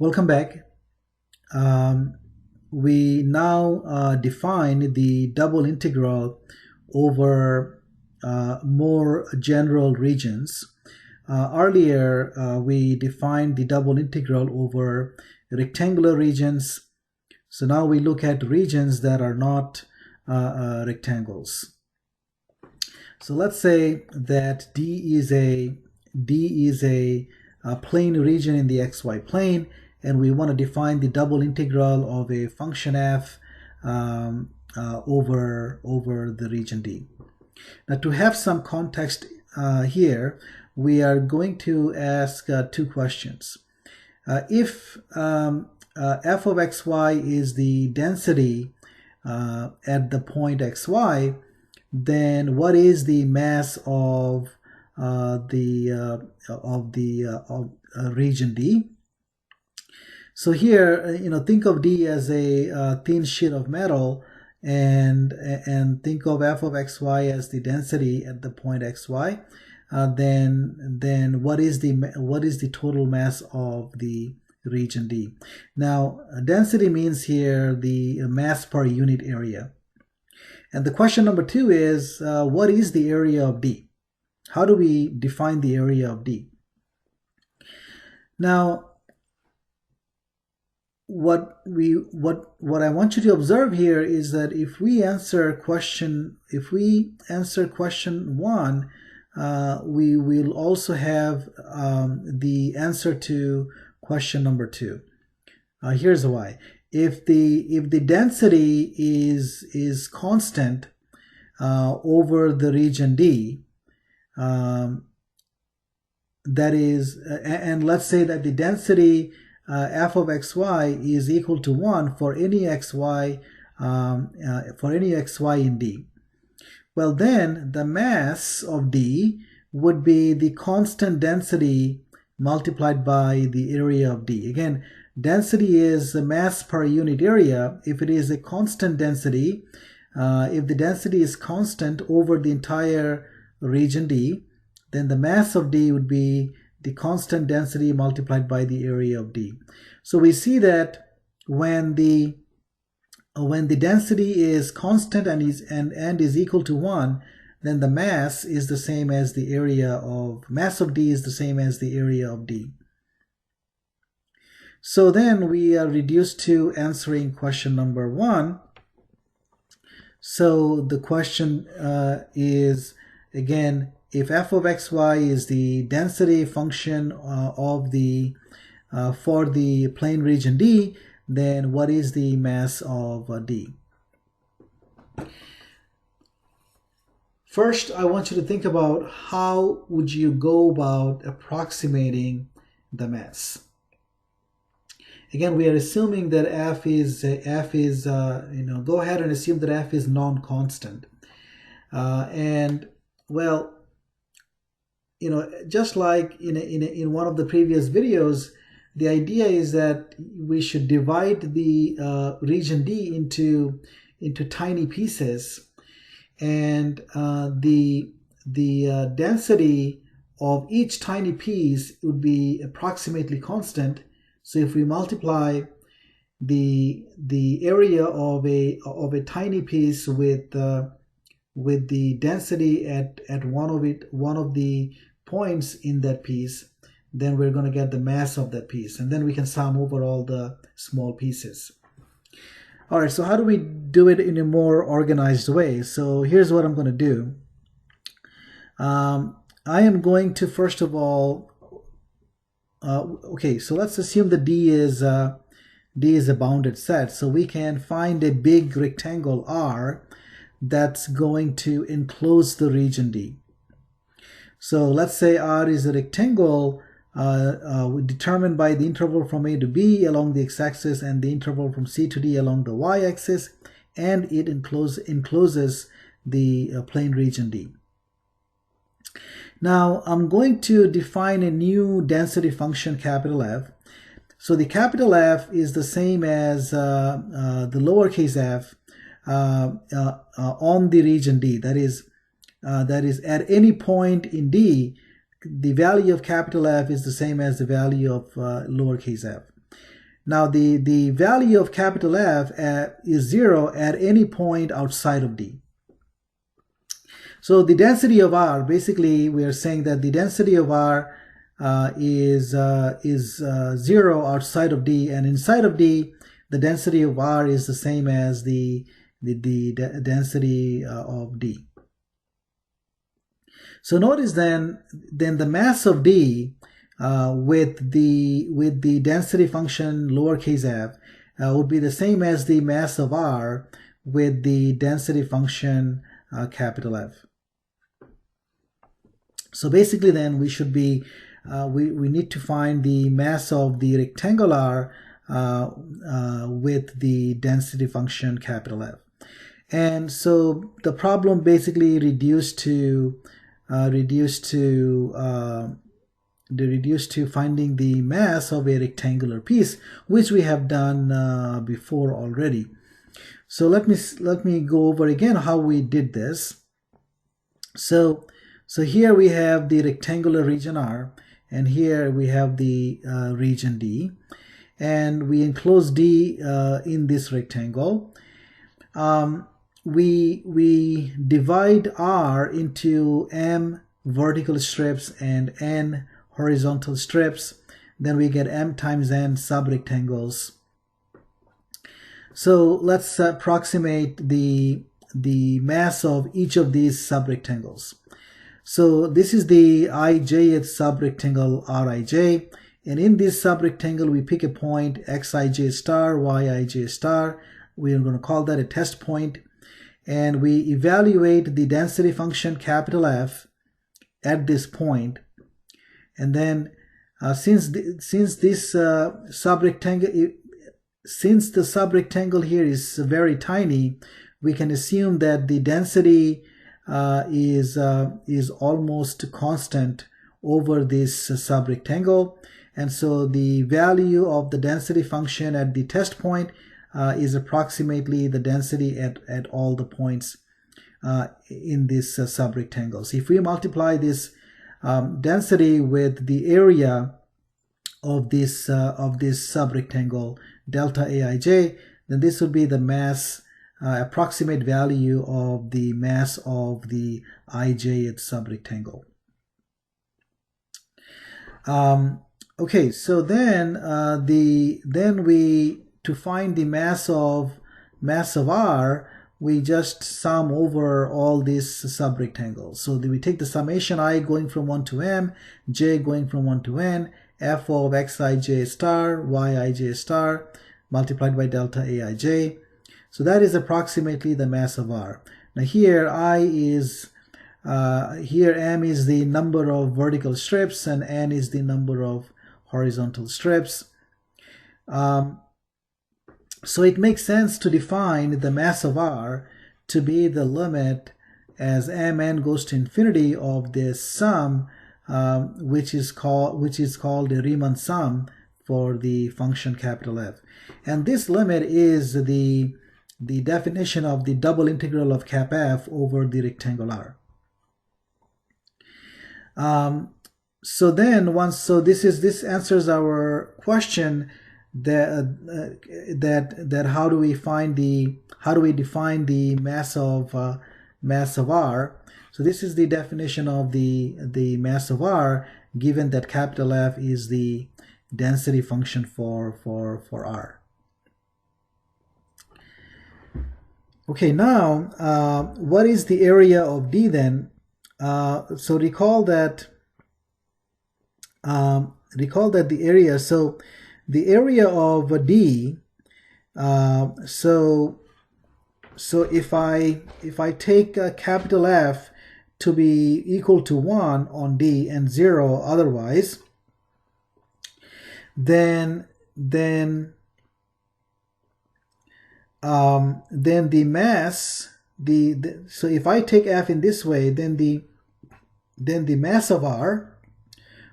Welcome back. Um, we now define the double integral over more general regions. Earlier, we defined the double integral over rectangular regions. So now we look at regions that are not rectangles. So let's say that D is a plane region in the xy plane, and we want to define the double integral of a function f over the region D. Now, to have some context here, we are going to ask two questions. If f of xy is the density at the point xy, then what is the mass of region D? So here, think of D as a thin sheet of metal, and think of f of xy as the density at the point xy. Then what is the total mass of the region D? Now, density means here the mass per unit area. And the question number two is, what is the area of D? How do we define the area of D? Now, what I want you to observe here is that if we answer question one, we will also have the answer to question number two. Here's why. If the density is constant over the region D, that is, and let's say that the density f of xy is equal to 1 for any xy in D. Well, then the mass of D would be the constant density multiplied by the area of D. Again, density is the mass per unit area. If it is a constant density, if the density is constant over the entire region D, then the mass of D would be the constant density multiplied by the area of D. So we see that when the density is constant and is equal to 1, then the mass is the same as the area of mass of D is the same as the area of D. So then we are reduced to answering question number one. So the question is, again, if f of xy is the density function for the plane region D, then what is the mass of D? First, I want you to think about how would you go about approximating the mass. Again, we are assuming that f is go ahead and assume that f is non-constant, and well, just like in one of the previous videos, the idea is that we should divide the region D into tiny pieces, and the density of each tiny piece would be approximately constant. So if we multiply the area of a tiny piece with the density at one of the points in that piece, then we're going to get the mass of that piece, and then we can sum over all the small pieces. All right, so how do we do it in a more organized way? So here's what I'm going to do. I am going to first of all, okay, so let's assume that D is a bounded set, so we can find a big rectangle R that's going to enclose the region D. So let's say R is a rectangle determined by the interval from A to B along the x-axis and the interval from C to D along the y-axis, and it encloses the plane region D. Now I'm going to define a new density function, capital F. So the capital F is the same as the lowercase f on the region D. That is at any point in D, the value of capital F is the same as the value of lowercase f. Now the value of capital F is 0 at any point outside of D. So the density of R, basically we are saying that the density of R is 0 outside of D, and inside of D the density of R is the same as the density of D. So notice then the mass of D with the density function lowercase f would be the same as the mass of R with the density function capital F. So basically then we should be we need to find the mass of the rectangular with the density function capital F. And so the problem basically reduced to finding the mass of a rectangular piece, which we have done before already. So let me go over again how we did this. So here we have the rectangular region R, and here we have the region D, and we enclose D in this rectangle. We divide R into M vertical strips and N horizontal strips. Then we get M times N subrectangles. So let's approximate the mass of each of these subrectangles. So this is the ijth subrectangle Rij, and in this subrectangle we pick a point xij star, yij star. We are going to call that a test point, and we evaluate the density function capital F at this point. And then since the subrectangle here is very tiny, we can assume that the density is almost constant over this subrectangle, and so the value of the density function at the test point is approximately the density at all the points in this subrectangle. So if we multiply this density with the area of this subrectangle delta Aij, then this would be the mass approximate value of the mass of the ijth subrectangle. Okay, so then to find the mass of R, we just sum over all these subrectangles. So we take the summation I going from 1 to M, J going from 1 to N, F of Xij star, Yij star, multiplied by delta Aij. So that is approximately the mass of R. Now here here M is the number of vertical strips and N is the number of horizontal strips. So it makes sense to define the mass of R to be the limit as Mn goes to infinity of this sum, which is called a Riemann sum for the function capital F. And this limit is the definition of the double integral of cap F over the rectangle R. So this answers our question that how do we define the mass of R. So this is the definition of the mass of R, given that capital F is the density function for R. Okay, now what is the area of D then? So recall that the area. So the area of D. So if I take capital F to be equal to 1 on D and 0 otherwise, then the mass so if I take F in this way, then the mass of R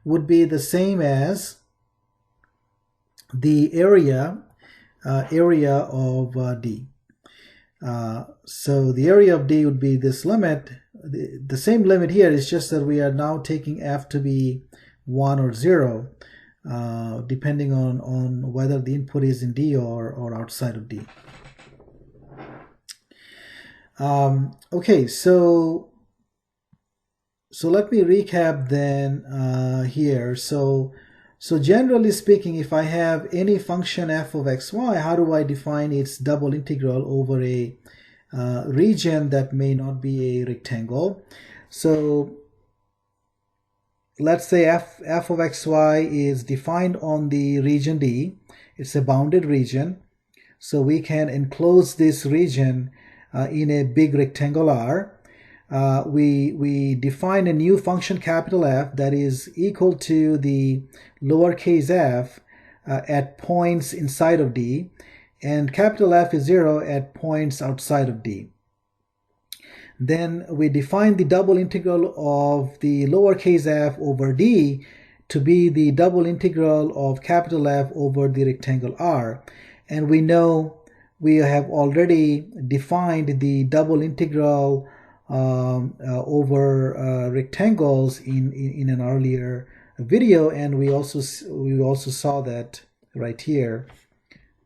would be the same as the area of D. So the area of D would be this limit. The same limit here is just that we are now taking F to be 1 or 0. depending on whether the input is in D or outside of D. Okay, so let me recap then here. So generally speaking, if I have any function f of xy, how do I define its double integral over a region that may not be a rectangle? So let's say f of xy is defined on the region D. It's a bounded region. So we can enclose this region in a big rectangle R. We define a new function capital F that is equal to the lowercase f at points inside of D, and capital F is 0 at points outside of D. Then we define the double integral of the lowercase f over D to be the double integral of capital F over the rectangle R. And we know we have already defined the double integral over rectangles in an earlier video, and we also saw that right here,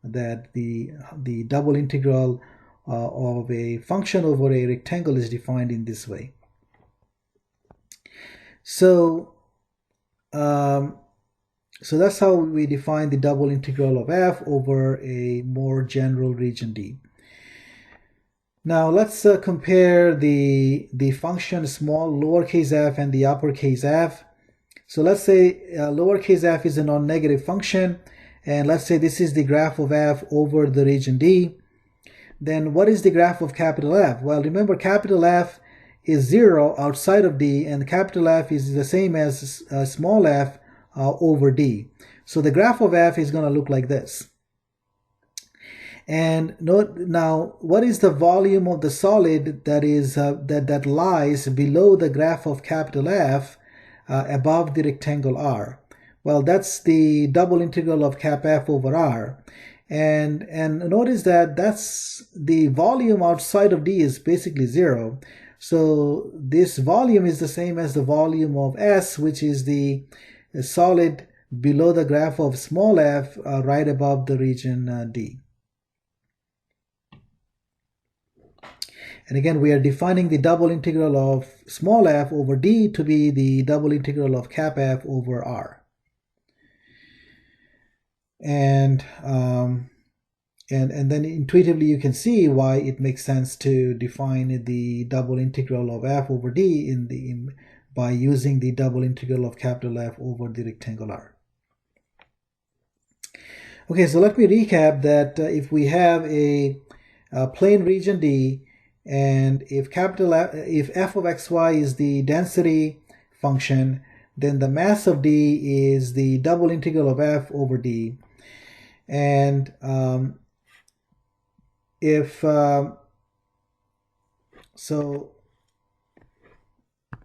that the double integral of a function over a rectangle is defined in this way. So so that's how we define the double integral of f over a more general region D. Now let's compare the function small lowercase f and the uppercase f. So let's say lowercase f is a non-negative function, and let's say this is the graph of f over the region D. Then what is the graph of capital F? Well, remember, capital F is 0 outside of D, and capital F is the same as small f over D. So the graph of f is going to look like this. And note now, what is the volume of the solid that is that lies below the graph of capital F above the rectangle R? Well, that's the double integral of cap F over R. And notice that that's the volume outside of D is basically 0. So this volume is the same as the volume of S, which is the solid below the graph of small f right above the region D. And again, we are defining the double integral of small f over D to be the double integral of cap F over R. And then intuitively you can see why it makes sense to define the double integral of f over D by using the double integral of capital F over the rectangle R. Okay, so let me recap that if we have a plane region D, and if f of xy is the density function, then the mass of D is the double integral of f over D. And so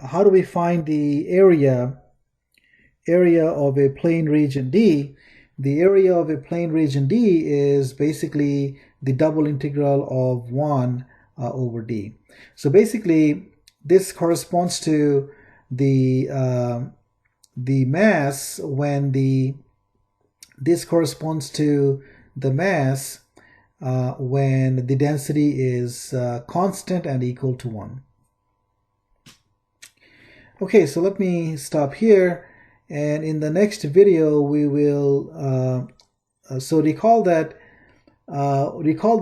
how do we find the area of a plane region D? The area of a plane region D is basically the double integral of 1 over D. So basically this corresponds to the mass when this corresponds to the mass when the density is constant and equal to 1. Okay, so let me stop here, and in the next video we will recall the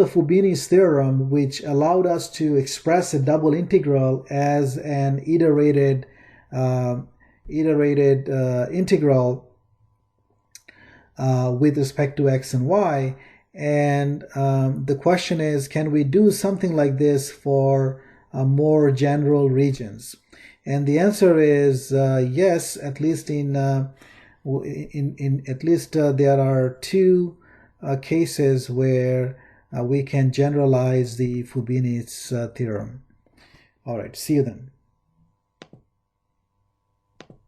Fubini's theorem, which allowed us to express a double integral as an iterated integral with respect to x and y. And the question is, can we do something like this for more general regions? And the answer is yes. At least there are two cases where we can generalize the Fubini's theorem. All right, see you then.